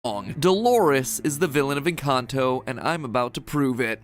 wrong. Dolores is the villain of Encanto, and I'm about to prove it.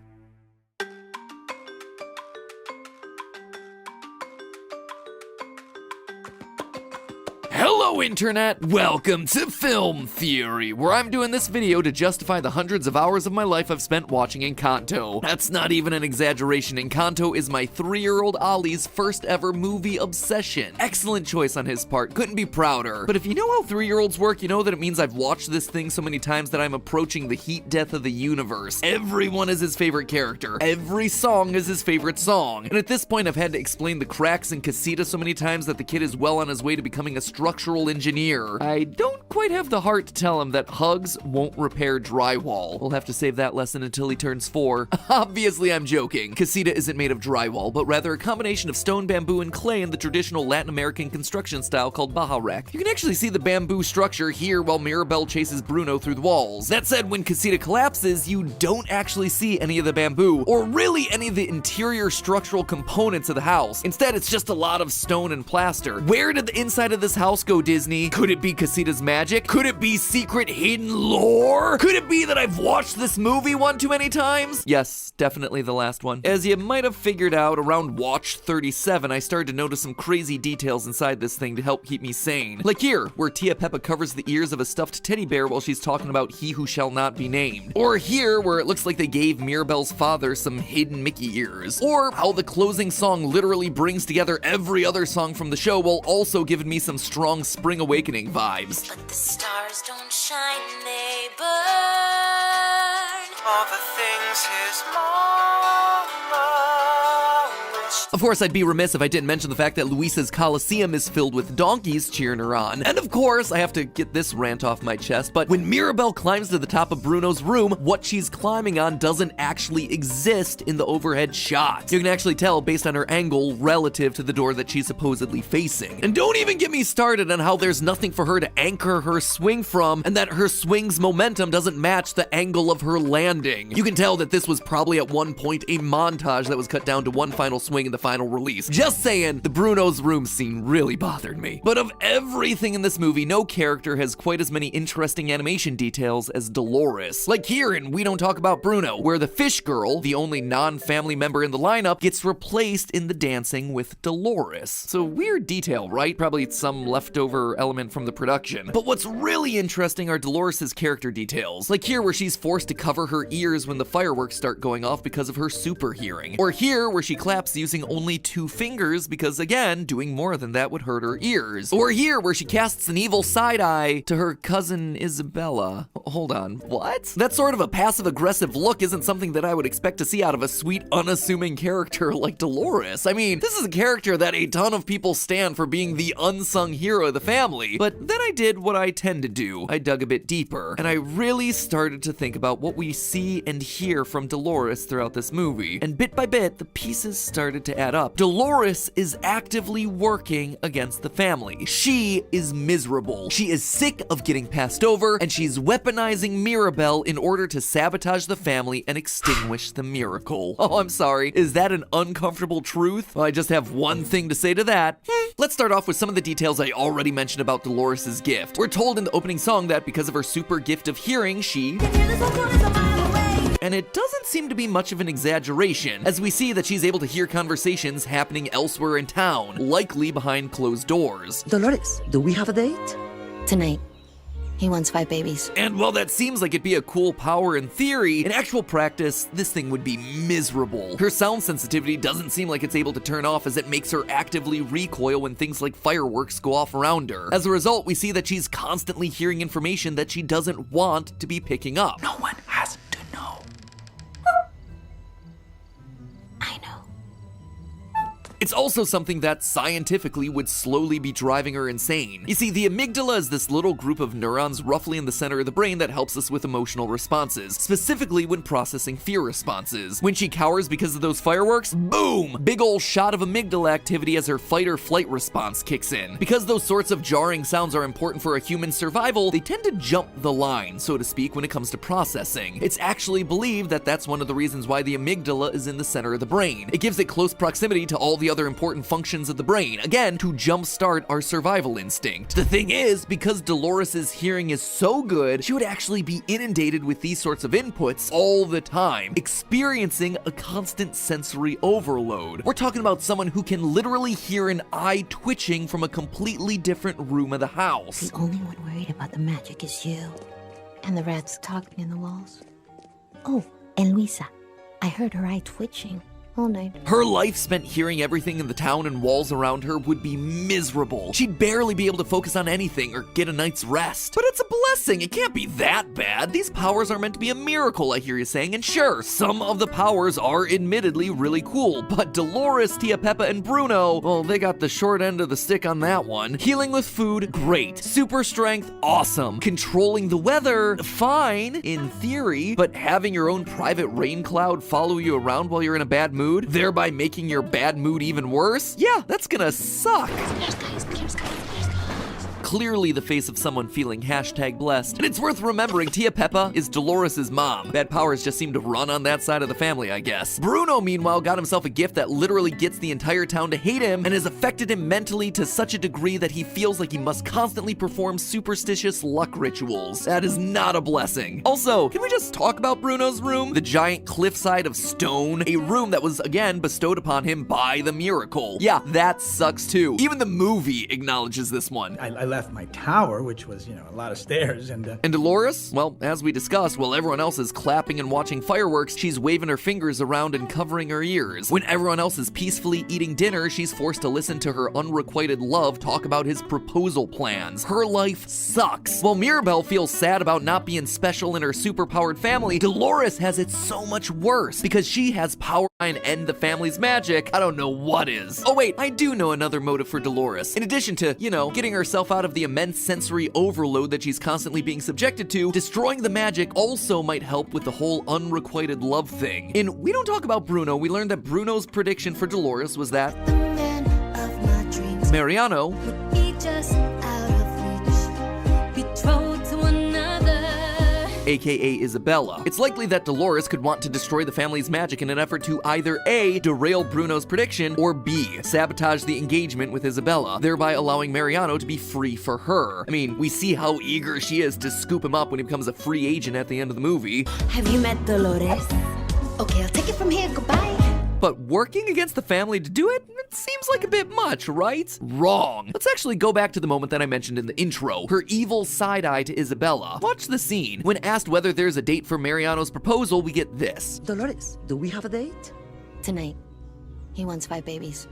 Hello Internet, welcome to Film Theory, where I'm doing this video to justify the hundreds of hours of my life I've spent watching Encanto. That's not even an exaggeration. Encanto is my 3-year-old Ollie's first ever movie obsession. Excellent choice on his part, couldn't be prouder. But if you know how 3-year-olds work, you know that it means I've watched this thing so many times that I'm approaching the heat death of the universe. Everyone is his favorite character. Every song is his favorite song. And at this point I've had to explain the cracks in Casita so many times that the kid is well on his way to becoming a structural engineer. I don't quite have the heart to tell him that hugs won't repair drywall. We'll have to save that lesson until he turns 4. Obviously, I'm joking. Casita isn't made of drywall, but rather a combination of stone, bamboo, and clay in the traditional Latin American construction style called bajarec. You can actually see the bamboo structure here while Mirabel chases Bruno through the walls. That said, when Casita collapses, you don't actually see any of the bamboo, or really any of the interior structural components of the house. Instead, it's just a lot of stone and plaster. Where did the inside of this house go, Disney? Could it be Casita's magic? Could it be secret hidden lore? Could it be that I've watched this movie one too many times? Yes, definitely the last one. As you might have figured out, around watch 37, I started to notice some crazy details inside this thing to help keep me sane. Like here, where Tia Peppa covers the ears of a stuffed teddy bear while she's talking about he who shall not be named. Or here, where it looks like they gave Mirabel's father some hidden Mickey ears. Or how the closing song literally brings together every other song from the show while also giving me some strong Spring Awakening vibes. But the stars don't shine, they burn. All the things his mama wished. Of course, I'd be remiss if I didn't mention the fact that Luisa's Coliseum is filled with donkeys cheering her on. And of course, I have to get this rant off my chest, but when Mirabel climbs to the top of Bruno's room, what she's climbing on doesn't actually exist in the overhead shot. You can actually tell based on her angle relative to the door that she's supposedly facing. And don't even get me started on how there's nothing for her to anchor her swing from, and that her swing's momentum doesn't match the angle of her landing. You can tell that this was probably at one point a montage that was cut down to one final swing in the final release. Just saying, the Bruno's room scene really bothered me. But of everything in this movie, no character has quite as many interesting animation details as Dolores. Like here in We Don't Talk About Bruno, where the fish girl, the only non-family member in the lineup, gets replaced in the dancing with Dolores. So weird detail, right? Probably some leftover element from the production. But what's really interesting are Dolores' character details. Like here where she's forced to cover her ears when the fireworks start going off because of her super hearing. Or here where she claps using only 2 fingers because, again, doing more than that would hurt her ears. Or here where she casts an evil side eye to her cousin Isabella. Hold on, what? That sort of a passive-aggressive look isn't something that I would expect to see out of a sweet, unassuming character like Dolores. I mean, this is a character that a ton of people stand for being the unsung hero of the family. But then I did what I tend to do. I dug a bit deeper, and I really started to think about what we see and hear from Dolores throughout this movie. And bit by bit, the pieces started to add up. Dolores is actively working against the family. She is miserable. She is sick of getting passed over, and she's weaponizing Mirabel in order to sabotage the family and extinguish the miracle. Oh, I'm sorry. Is that an uncomfortable truth? Well, I just have one thing to say to that. Let's start off with some of the details I already mentioned about Dolores' gift. We're told in the opening song that because of her super gift of hearing, she... And it doesn't seem to be much of an exaggeration, as we see that she's able to hear conversations happening elsewhere in town, likely behind closed doors. Dolores, do we have a date? Tonight, he wants 5 babies. And while that seems like it'd be a cool power in theory, in actual practice, this thing would be miserable. Her sound sensitivity doesn't seem like it's able to turn off, as it makes her actively recoil when things like fireworks go off around her. As a result, we see that she's constantly hearing information that she doesn't want to be picking up. No one has to know. I know. It's also something that scientifically would slowly be driving her insane. You see, the amygdala is this little group of neurons roughly in the center of the brain that helps us with emotional responses, specifically when processing fear responses. When she cowers because of those fireworks, boom! Big ol' shot of amygdala activity as her fight or flight response kicks in. Because those sorts of jarring sounds are important for a human's survival, they tend to jump the line, so to speak, when it comes to processing. It's actually believed that that's one of the reasons why the amygdala is in the center of the brain. It gives it close proximity to all the other important functions of the brain, again, to jumpstart our survival instinct. The thing is, because Dolores' hearing is so good, she would actually be inundated with these sorts of inputs all the time, experiencing a constant sensory overload. We're talking about someone who can literally hear an eye twitching from a completely different room of the house. The only one worried about the magic is you. And the rats talking in the walls. Oh, and Luisa. I heard her eye twitching all night. Her life spent hearing everything in the town and walls around her would be miserable. She'd barely be able to focus on anything or get a night's rest. But it's a blessing. It can't be that bad. These powers are meant to be a miracle, I hear you saying. And sure, some of the powers are admittedly really cool. But Dolores, Tia Peppa, and Bruno, well, they got the short end of the stick on that one. Healing with food, great. Super strength, awesome. Controlling the weather, fine, in theory. But having your own private rain cloud follow you around while you're in a bad mood, thereby making your bad mood even worse? Yeah, that's gonna suck. Clearly the face of someone feeling #blessed. And it's worth remembering Tia Peppa is Dolores' mom. Bad powers just seem to run on that side of the family, I guess. Bruno, meanwhile, got himself a gift that literally gets the entire town to hate him and has affected him mentally to such a degree that he feels like he must constantly perform superstitious luck rituals. That is not a blessing. Also, can we just talk about Bruno's room? The giant cliffside of stone, a room that was, again, bestowed upon him by the miracle. Yeah, that sucks too. Even the movie acknowledges this one. I left my tower, which was, a lot of stairs, and Dolores? Well, as we discussed, while everyone else is clapping and watching fireworks, she's waving her fingers around and covering her ears. When everyone else is peacefully eating dinner, she's forced to listen to her unrequited love talk about his proposal plans. Her life sucks. While Mirabel feels sad about not being special in her superpowered family, Dolores has it so much worse because she has power and end the family's magic. I don't know what is. Oh wait, I do know another motive for Dolores. In addition to, getting herself out of the immense sensory overload that she's constantly being subjected to, destroying the magic also might help with the whole unrequited love thing. In We Don't Talk About Bruno, we learned that Bruno's prediction for Dolores was that The man of my dreams Mariano would be just out of reach, betrothed to another. aka Isabella. It's likely that Dolores could want to destroy the family's magic in an effort to either A, derail Bruno's prediction, or B, sabotage the engagement with Isabella, thereby allowing Mariano to be free for her. I mean, we see how eager she is to scoop him up when he becomes a free agent at the end of the movie. Have you met Dolores? Okay, I'll take it from here. Goodbye. But working against the family to do it? It seems like a bit much, right? Wrong. Let's actually go back to the moment that I mentioned in the intro, her evil side eye to Isabella. Watch the scene. When asked whether there's a date for Mariano's proposal, we get this. Dolores, do we have a date? Tonight, he wants 5 babies.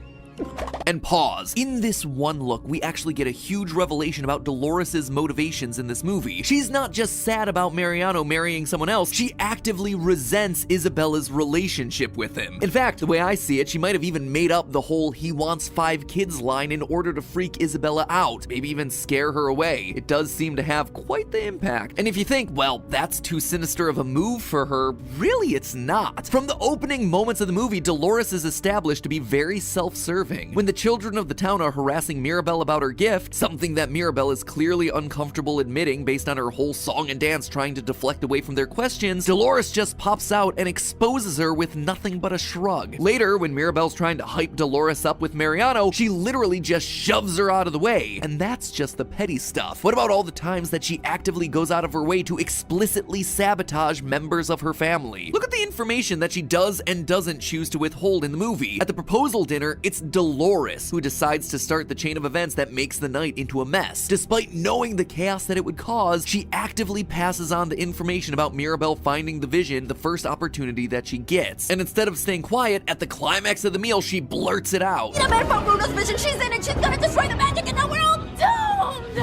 And pause. In this one look, we actually get a huge revelation about Dolores' motivations in this movie. She's not just sad about Mariano marrying someone else, she actively resents Isabella's relationship with him. In fact, the way I see it, she might have even made up the whole "he wants 5 kids" line in order to freak Isabella out, maybe even scare her away. It does seem to have quite the impact. And if you think, well, that's too sinister of a move for her, really it's not. From the opening moments of the movie, Dolores is established to be very self-serving. When the children of the town are harassing Mirabel about her gift, something that Mirabel is clearly uncomfortable admitting based on her whole song and dance trying to deflect away from their questions, Dolores just pops out and exposes her with nothing but a shrug. Later, when Mirabel's trying to hype Dolores up with Mariano, she literally just shoves her out of the way. And that's just the petty stuff. What about all the times that she actively goes out of her way to explicitly sabotage members of her family? Look at the information that she does and doesn't choose to withhold in the movie. At the proposal dinner, it's Dolores who decides to start the chain of events that makes the night into a mess. Despite knowing the chaos that it would cause, she actively passes on the information about Mirabel finding the vision the first opportunity that she gets. And instead of staying quiet, at the climax of the meal, she blurts it out. The man from Bruno's vision, she's in it, she's gonna destroy the magic, and now we're all doomed!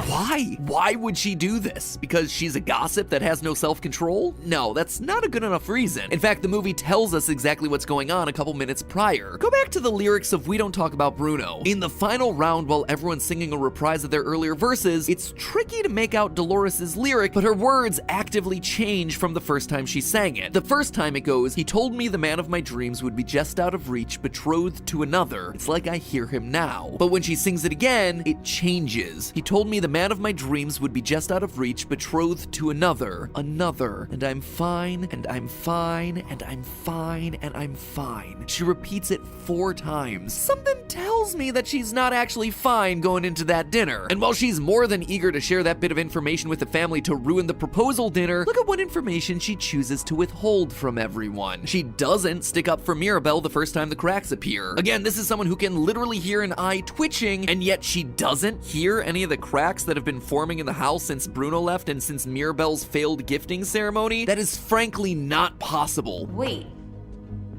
Why? Why would she do this? Because she's a gossip that has no self-control? No, that's not a good enough reason. In fact, the movie tells us exactly what's going on a couple minutes prior. Go back to the lyrics of We Don't Talk About Bruno. In the final round, while everyone's singing a reprise of their earlier verses, it's tricky to make out Dolores' lyric, but her words actively change from the first time she sang it. The first time it goes, "He told me the man of my dreams would be just out of reach, betrothed to another. It's like I hear him now." But when she sings it again, it changes. "He told me the man man of my dreams would be just out of reach, betrothed to another, and I'm fine, and I'm fine, and I'm fine, and I'm fine. She repeats it 4 times. Something tells me that she's not actually fine going into that dinner. And while she's more than eager to share that bit of information with the family to ruin the proposal dinner, look at what information she chooses to withhold from everyone. She doesn't stick up for Mirabel the first time the cracks appear. Again, this is someone who can literally hear an eye twitching, and yet she doesn't hear any of the cracks that have been forming in the house since Bruno left and since Mirabel's failed gifting ceremony. That is frankly not possible. Wait,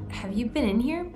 have you been in here?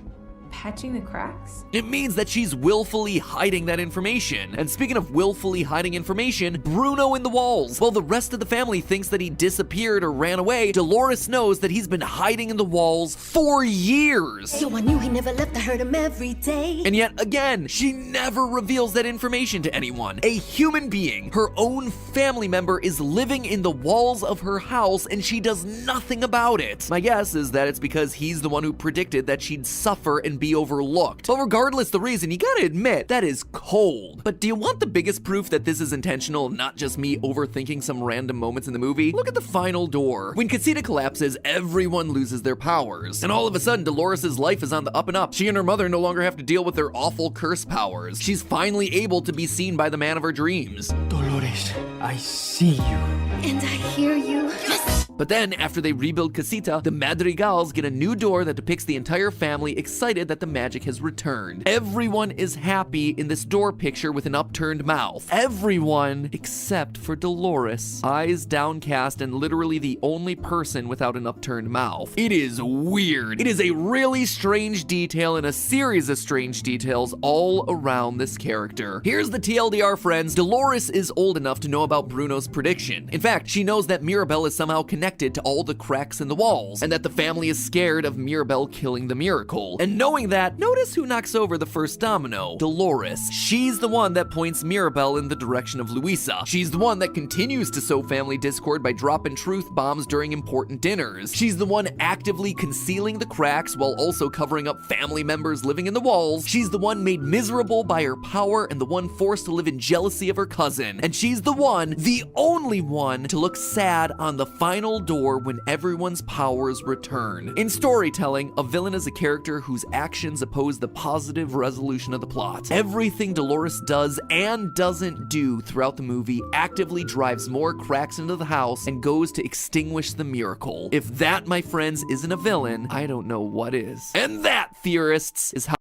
Patching the cracks? It means that she's willfully hiding that information. And speaking of willfully hiding information, Bruno in the walls. While the rest of the family thinks that he disappeared or ran away, Dolores knows that he's been hiding in the walls for years. So I knew he never left, I heard him every day. And yet again, she never reveals that information to anyone. A human being, her own family member, is living in the walls of her house and she does nothing about it. My guess is that it's because he's the one who predicted that she'd suffer and be overlooked. But regardless the reason, you gotta admit, that is cold. But do you want the biggest proof that this is intentional, not just me overthinking some random moments in the movie? Look at the final door. When Casita collapses, everyone loses their powers. And all of a sudden, Dolores' life is on the up and up. She and her mother no longer have to deal with their awful curse powers. She's finally able to be seen by the man of her dreams. Dolores, I see you. And I hear you. Yes! But then, after they rebuild Casita, the Madrigals get a new door that depicts the entire family excited that the magic has returned. Everyone is happy in this door picture with an upturned mouth. Everyone except for Dolores. Eyes downcast and literally the only person without an upturned mouth. It is weird. It is a really strange detail in a series of strange details all around this character. Here's the TLDR, friends. Dolores is old enough to know about Bruno's prediction. In fact, she knows that Mirabel is somehow connected to all the cracks in the walls, and that the family is scared of Mirabel killing the miracle. And knowing that, notice who knocks over the first domino. Dolores. She's the one that points Mirabel in the direction of Luisa. She's the one that continues to sow family discord by dropping truth bombs during important dinners. She's the one actively concealing the cracks while also covering up family members living in the walls. She's the one made miserable by her power and the one forced to live in jealousy of her cousin. And she's the one, the only one, to look sad on the final door when everyone's powers return. In storytelling, a villain is a character whose actions oppose the positive resolution of the plot. Everything Dolores does and doesn't do throughout the movie actively drives more cracks into the house and goes to extinguish the miracle. If that, my friends, isn't a villain, I don't know what is. And that, theorists, is how